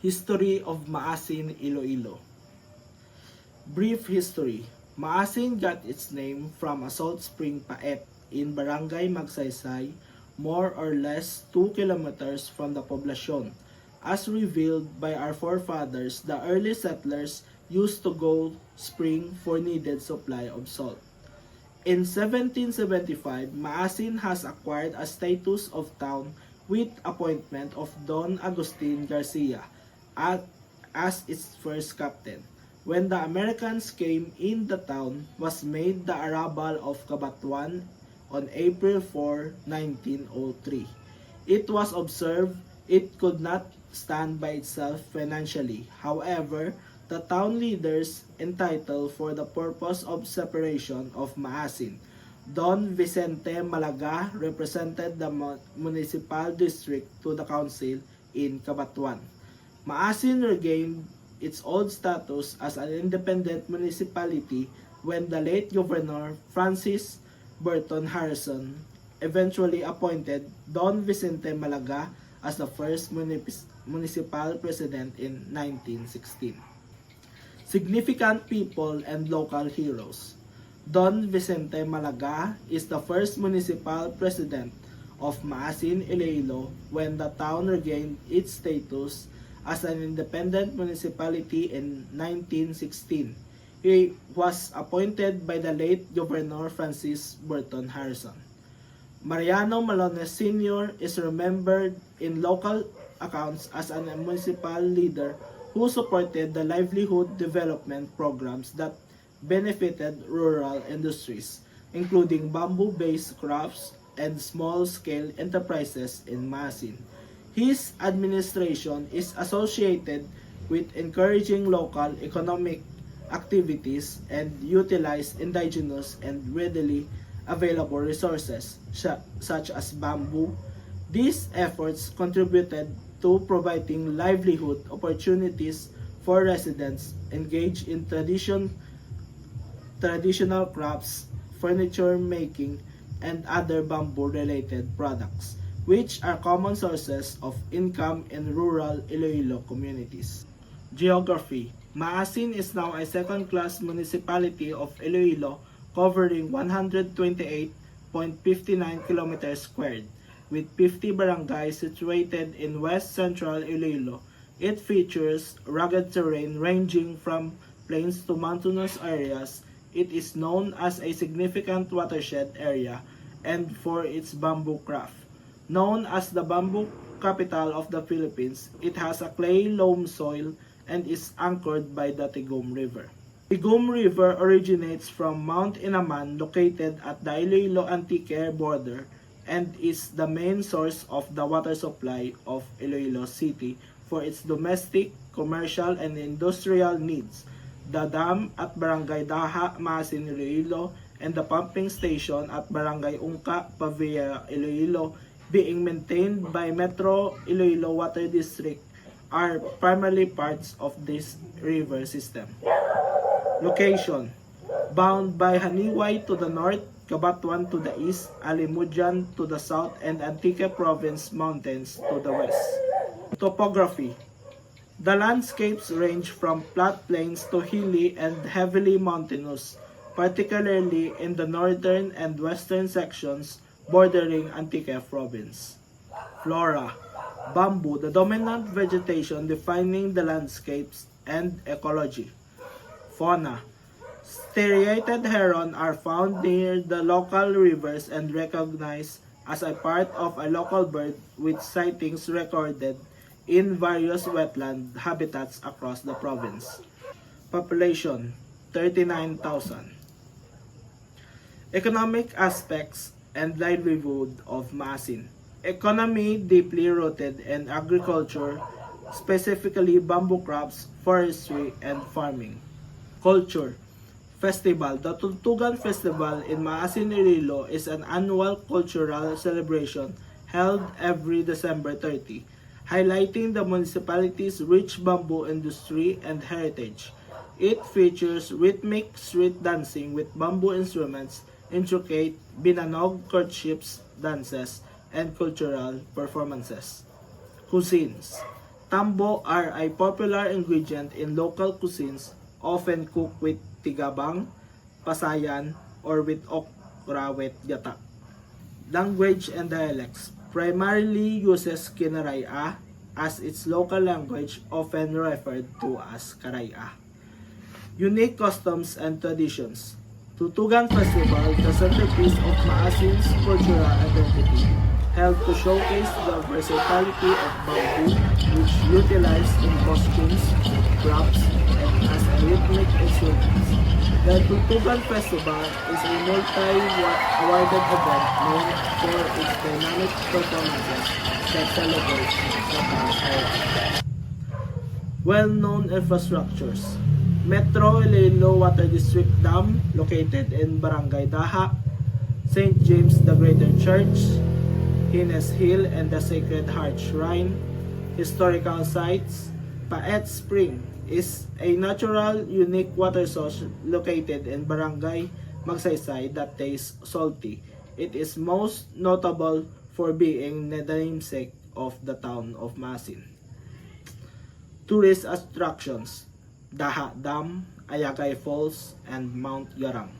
History of Maasin, Iloilo. Brief history. Maasin got its name from a salt spring Paet in Barangay Magsaysay, more or less 2 kilometers from the poblacion. As revealed by our forefathers, the early settlers used to go spring for needed supply of salt. In 1775, Maasin has acquired a status of town with appointment of Don Agustin Garcia as its first captain. When the Americans came in, the town was made the arrabal of Cabatuan on April 4, 1903. It was observed it could not stand by itself financially. However, the town leaders entitled for the purpose of separation of Maasin. Don Vicente Malaga represented the municipal district to the council in Cabatuan. Maasin regained its old status as an independent municipality when the late Governor Francis Burton Harrison eventually appointed Don Vicente Malaga as the first municipal president in 1916. Significant people and local heroes. Don Vicente Malaga is the first municipal president of Maasin, Iloilo when the town regained its status as an independent municipality in 1916. He was appointed by the late Governor Francis Burton Harrison. Mariano Malones Sr. is remembered in local accounts as a municipal leader who supported the livelihood development programs that benefited rural industries, including bamboo-based crops and small-scale enterprises in Maasin. His administration is associated with encouraging local economic activities and utilize indigenous and readily available resources such as bamboo. These efforts contributed to providing livelihood opportunities for residents engaged in traditional crafts, furniture making, and other bamboo-related products, which are common sources of income in rural Iloilo communities. Geography. Maasin is now a second-class municipality of Iloilo covering 128.59 km squared, with 50 barangays situated in west-central Iloilo. It features rugged terrain ranging from plains to mountainous areas. It is known as a significant watershed area and for its bamboo craft. Known as the bamboo capital of the Philippines, it has a clay loam soil and is anchored by the Tigum River. Tigum River originates from Mount Inaman located at the Iloilo-Antique border and is the main source of the water supply of Iloilo City for its domestic, commercial, and industrial needs. The dam at Barangay Daha, Maasin, Iloilo, and the pumping station at Barangay Ungka, Pavia, Iloilo, being maintained by Metro Iloilo Water District, are primarily parts of this river system. Location: bound by Haniway to the north, Cabatuan to the east, Alimujan to the south, and Antique Province Mountains to the west. Topography: the landscapes range from flat plains to hilly and heavily mountainous, particularly in the northern and western sections bordering Antique Province. Flora: bamboo, the dominant vegetation defining the landscapes and ecology. Fauna: striated heron are found near the local rivers and recognized as a part of a local bird with sightings recorded in various wetland habitats across the province. Population: 39,000. Economic aspects and livelihood of Maasin. Economy deeply rooted in agriculture, specifically bamboo crops, forestry, and farming. Culture. Festival. The Tugtugan Festival in Maasin, Iloilo is an annual cultural celebration held every December 30, highlighting the municipality's rich bamboo industry and heritage. It features rhythmic street dancing with bamboo instruments, intricate binanog courtships dances, and cultural performances. Cuisines. Tambo are a popular ingredient in local cuisines, often cooked with tigabang, pasayan, or with okra with gata. Language and dialects primarily uses Kinaraya as its local language, often referred to as Karaya. Unique customs and traditions. Tutugan Festival, the centerpiece of Maasin's cultural identity, held to showcase the versatility of bamboo, which utilized in costumes, props, and as a rhythmic instrument. The Tutugan Festival is a multi-awarded event known for its dynamic performances that celebrate the town's heritage. Well-known infrastructures. Metro Iloilo Water District Dam located in Barangay Daha, St. James the Greater Church, Hines Hill and the Sacred Heart Shrine. Historical sites. Paet Spring is a natural, unique water source located in Barangay Magsaysay that tastes salty. It is most notable for being the namesake of the town of Masin. Tourist attractions. Daha Dam, Ayagay Falls, and Mount Garang.